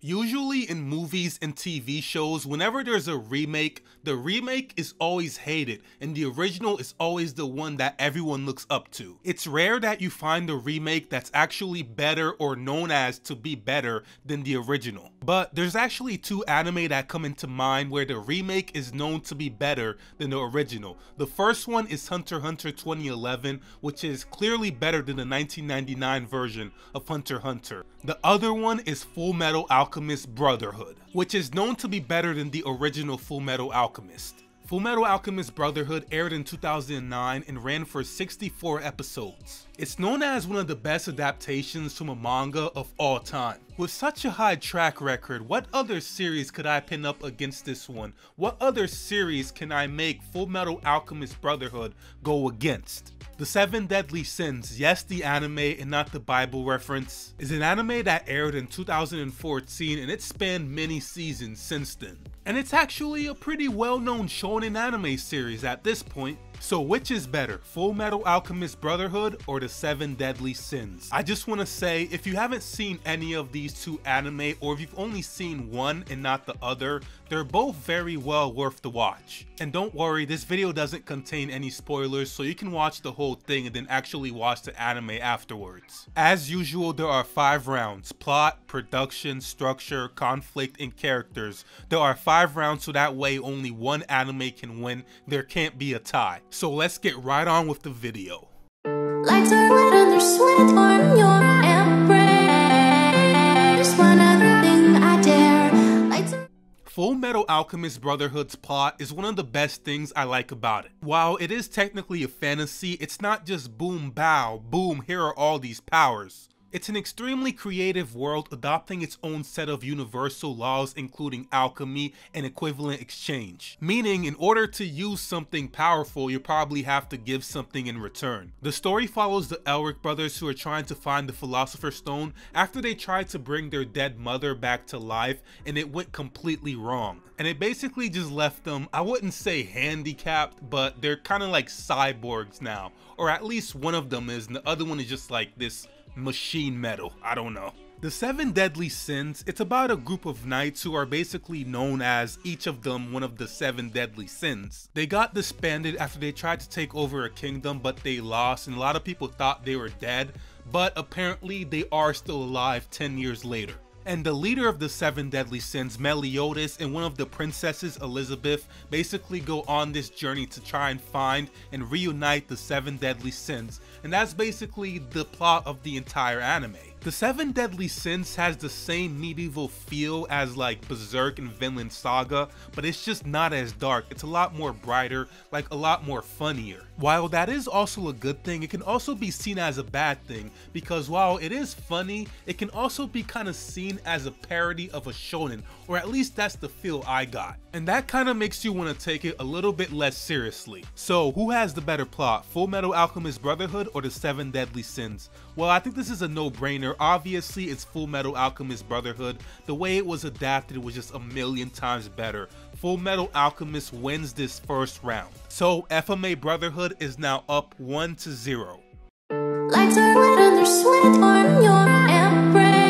Usually in movies and TV shows, whenever there's a remake, the remake is always hated and the original is always the one that everyone looks up to. It's rare that you find a remake that's actually better or known as to be better than the original. But there's actually two anime that come into mind where the remake is known to be better than the original. The first one is Hunter x Hunter 2011, which is clearly better than the 1999 version of Hunter x Hunter. The other one is Fullmetal Alchemist Brotherhood, which is known to be better than the original Fullmetal Alchemist. Fullmetal Alchemist Brotherhood aired in 2009 and ran for 64 episodes. It's known as one of the best adaptations from a manga of all time. With such a high track record, what other series could I pin up against this one? What other series can I make Fullmetal Alchemist Brotherhood go against? The Seven Deadly Sins, yes, the anime and not the Bible reference, is an anime that aired in 2014 and it spanned many seasons since then. And it's actually a pretty well-known shonen anime series at this point. So which is better, Fullmetal Alchemist Brotherhood or the Seven Deadly Sins? I just want to say, if you haven't seen any of these two anime, or if you've only seen one and not the other, they're both very well worth the watch. And don't worry, this video doesn't contain any spoilers, so you can watch the whole thing and then actually watch the anime afterwards. As usual, there are 5 rounds: plot, production, structure, conflict, and characters. There are 5 rounds so that way only one anime can win. There can't be a tie. So let's get right on with the video. Lights are red and there's sweat on your embrace. One other thing I dare. Lights are Fullmetal Alchemist Brotherhood's plot is one of the best things I like about it. While it is technically a fantasy, it's not just boom bow, boom, here are all these powers. It's an extremely creative world adopting its own set of universal laws, including alchemy and equivalent exchange. Meaning, in order to use something powerful, you probably have to give something in return. The story follows the Elric brothers who are trying to find the Philosopher's Stone after they tried to bring their dead mother back to life and it went completely wrong. And it basically just left them, I wouldn't say handicapped, but they're kind of like cyborgs now. Or at least one of them is, and the other one is just like this machine metal, I don't know. The Seven Deadly Sins, it's about a group of knights who are basically known as, each of them, one of the 7 deadly sins. They got disbanded after they tried to take over a kingdom, but they lost, and a lot of people thought they were dead, but apparently they are still alive 10 years later. And the leader of the 7 deadly sins, Meliodas, and one of the princesses, Elizabeth, basically go on this journey to try and find and reunite the 7 deadly sins, and that's basically the plot of the entire anime. The 7 Deadly Sins has the same medieval feel as like Berserk and Vinland Saga, but it's just not as dark. It's a lot more brighter, like a lot more funnier. While that is also a good thing, it can also be seen as a bad thing, because while it is funny, it can also be kind of seen as a parody of a shonen, or at least that's the feel I got. And that kind of makes you want to take it a little bit less seriously. So who has the better plot, Fullmetal Alchemist Brotherhood or the 7 Deadly Sins? Well, I think this is a no-brainer. Obviously, it's Fullmetal Alchemist Brotherhood. The way it was adapted was just a million times better. Fullmetal Alchemist wins this first round. So FMA Brotherhood is now up 1-0. lights are red and there's sweat on your embrace.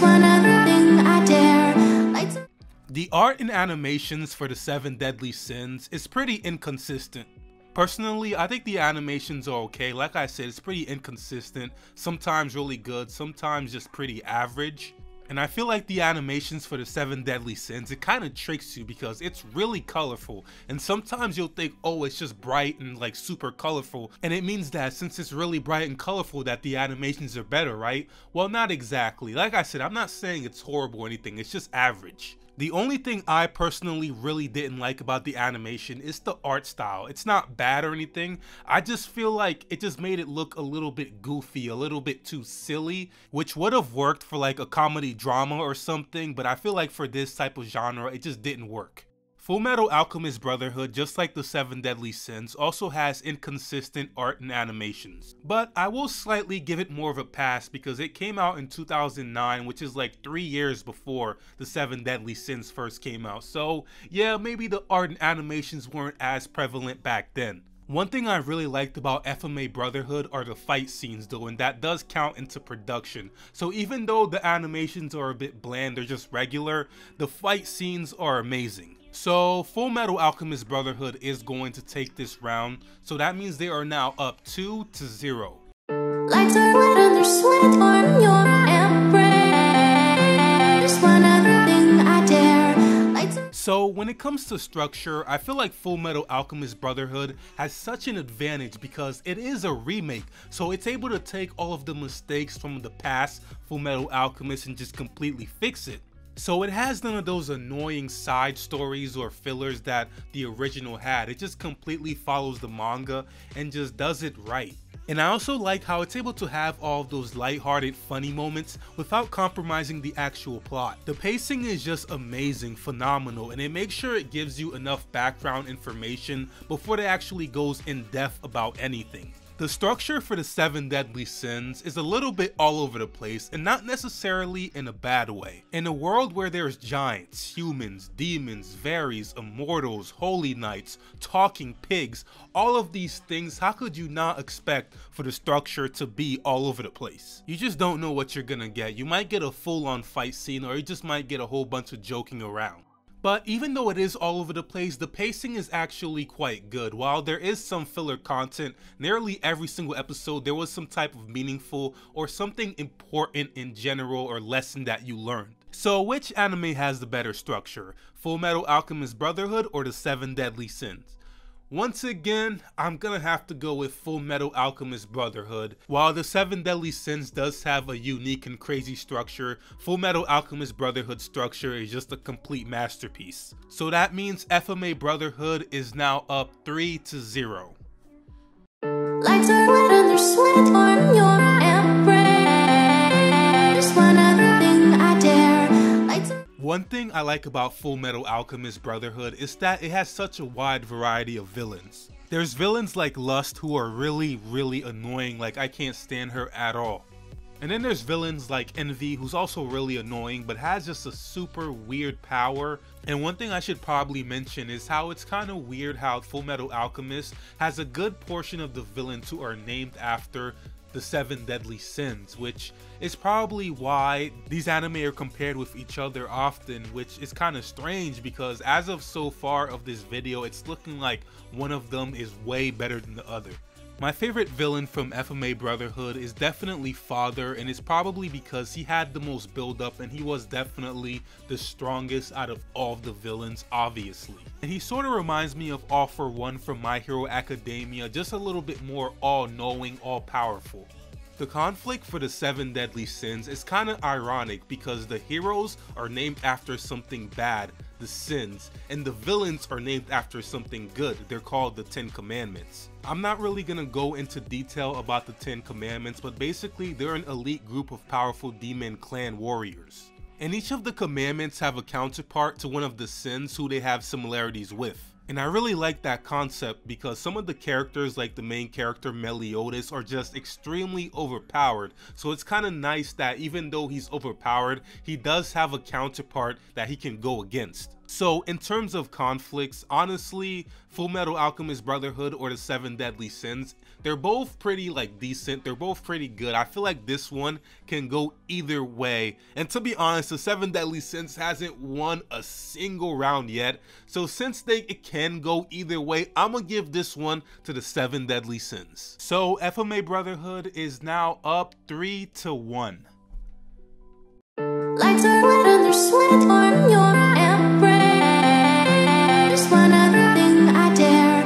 One other thing I dare. Lights are The art and animations for the 7 Deadly Sins is pretty inconsistent. Personally, I think the animations are okay. Like I said, it's pretty inconsistent, sometimes really good, sometimes just pretty average. And I feel like the animations for the 7 Deadly Sins, it kind of tricks you because it's really colorful. And sometimes you'll think, oh, it's just bright and like super colorful. And it means that since it's really bright and colorful that the animations are better, right? Well, not exactly. Like I said, I'm not saying it's horrible or anything, it's just average. The only thing I personally really didn't like about the animation is the art style. It's not bad or anything, I just feel like it just made it look a little bit goofy, a little bit too silly, which would have worked for like a comedy drama or something, but I feel like for this type of genre, it just didn't work. Fullmetal Alchemist Brotherhood, just like the 7 Deadly Sins, also has inconsistent art and animations. But I will slightly give it more of a pass because it came out in 2009, which is like 3 years before the 7 Deadly Sins first came out. So yeah, maybe the art and animations weren't as prevalent back then. One thing I really liked about FMA Brotherhood are the fight scenes though, and that does count into production. So even though the animations are a bit bland, they're just regular, the fight scenes are amazing. So Fullmetal Alchemist Brotherhood is going to take this round, so that means they are now up 2-0. Lights are wet and there's sweat on your embrace. One other thing I dare. So when it comes to structure, I feel like Fullmetal Alchemist Brotherhood has such an advantage because it is a remake, so it's able to take all of the mistakes from the past Fullmetal Alchemist and just completely fix it. So it has none of those annoying side stories or fillers that the original had. It just completely follows the manga and just does it right. And I also like how it's able to have all of those lighthearted, funny moments without compromising the actual plot. The pacing is just amazing, phenomenal, and it makes sure it gives you enough background information before it actually goes in depth about anything. The structure for the 7 deadly sins is a little bit all over the place, and not necessarily in a bad way. In a world where there's giants, humans, demons, fairies, immortals, holy knights, talking pigs, all of these things, how could you not expect for the structure to be all over the place? You just don't know what you're gonna get. You might get a full-on fight scene, or you just might get a whole bunch of joking around. But even though it is all over the place, the pacing is actually quite good. While there is some filler content, nearly every single episode there was some type of meaningful or something important in general or lesson that you learned. So which anime has the better structure? Fullmetal Alchemist Brotherhood or the 7 Deadly Sins? Once again, I'm gonna have to go with Fullmetal Alchemist Brotherhood. While the 7 Deadly Sins does have a unique and crazy structure, Fullmetal Alchemist Brotherhood structure is just a complete masterpiece. So that means FMA Brotherhood is now up 3-0. Lights are wet and there's sweat on your embrace. One other thing I dare. One thing I like about Fullmetal Alchemist Brotherhood is that it has such a wide variety of villains. There's villains like Lust who are really annoying, like I can't stand her at all. And then there's villains like Envy, who's also really annoying but has just a super weird power. And one thing I should probably mention is how it's kind of weird how Fullmetal Alchemist has a good portion of the villains who are named after the 7 Deadly Sins, which is probably why these anime are compared with each other often, which is kind of strange because as of so far of this video, it's looking like one of them is way better than the other. My favorite villain from FMA Brotherhood is definitely Father, and it's probably because he had the most build up and he was definitely the strongest out of all of the villains, obviously. And he sort of reminds me of All For One from My Hero Academia, just a little bit more all-knowing, all-powerful. The conflict for the 7 Deadly Sins is kind of ironic because the heroes are named after something bad, the sins, and the villains are named after something good. They're called the 10 Commandments. I'm not really gonna go into detail about the 10 Commandments, but basically they're an elite group of powerful demon clan warriors. And each of the commandments have a counterpart to one of the sins who they have similarities with. And I really like that concept because some of the characters, like the main character Meliodas, are just extremely overpowered. So it's kind of nice that even though he's overpowered, he does have a counterpart that he can go against. So in terms of conflicts, honestly, Fullmetal Alchemist Brotherhood or the 7 Deadly Sins, they're both pretty decent, they're both pretty good. I feel like this one can go either way. And to be honest, the 7 Deadly Sins hasn't won a single round yet. So since it can go either way, I'm gonna give this one to the 7 Deadly Sins. So FMA Brotherhood is now up 3-1. Lights are wet and there's sweat on your embrace. One other thing I dare.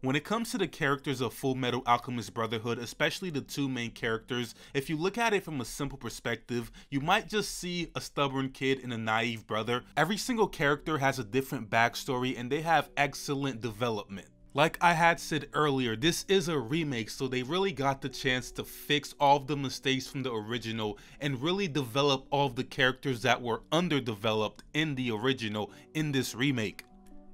When it comes to the characters of Fullmetal Alchemist Brotherhood, especially the two main characters, if you look at it from a simple perspective, you might just see a stubborn kid and a naive brother. Every single character has a different backstory and they have excellent development. Like I had said earlier, this is a remake, so they really got the chance to fix all of the mistakes from the original and really develop all of the characters that were underdeveloped in the original in this remake.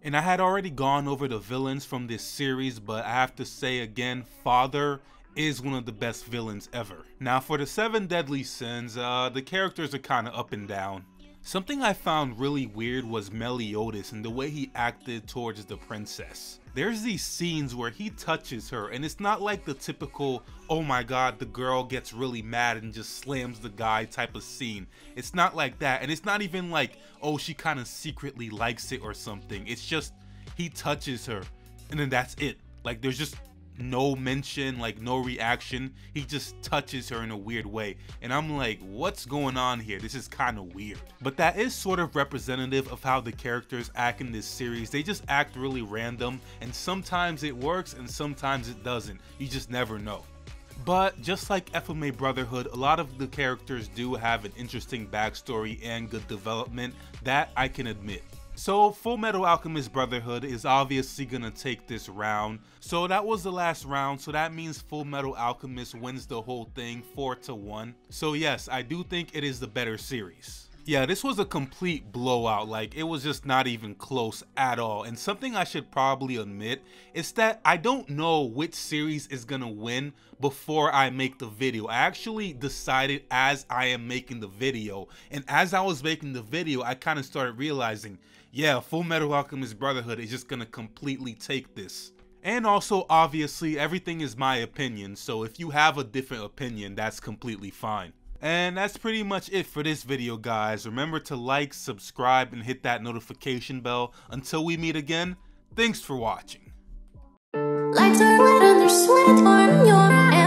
And I had already gone over the villains from this series, but I have to say again, Father is one of the best villains ever. Now for the 7 Deadly Sins, the characters are kind of up and down. Something I found really weird was Meliodas and the way he acted towards the princess. There's these scenes where he touches her and it's not like the typical, oh my god, the girl gets really mad and just slams the guy type of scene. It's not like that, and it's not even like, oh, she kind of secretly likes it or something. It's just, he touches her and then that's it. Like, there's just no mention, like no reaction. He just touches her in a weird way, and I'm like, what's going on here? This is kind of weird. But that is sort of representative of how the characters act in this series. They just act really random, and sometimes it works and sometimes it doesn't. You just never know. But just like FMA Brotherhood, a lot of the characters do have an interesting backstory and good development, that I can admit. So Fullmetal Alchemist Brotherhood is obviously gonna take this round. So that was the last round, so that means Fullmetal Alchemist wins the whole thing 4-1. So yes, I do think it is the better series. Yeah, this was a complete blowout. Like, it was just not even close at all. And something I should probably admit is that I don't know which series is gonna win before I make the video. I actually decided as I am making the video, and as I was making the video, I kind of started realizing, yeah, Fullmetal Alchemist Brotherhood is just gonna completely take this. And also, obviously, everything is my opinion, so if you have a different opinion, that's completely fine. And that's pretty much it for this video, guys. Remember to like, subscribe, and hit that notification bell. Until we meet again, thanks for watching. Lights are lit and there's sweat on your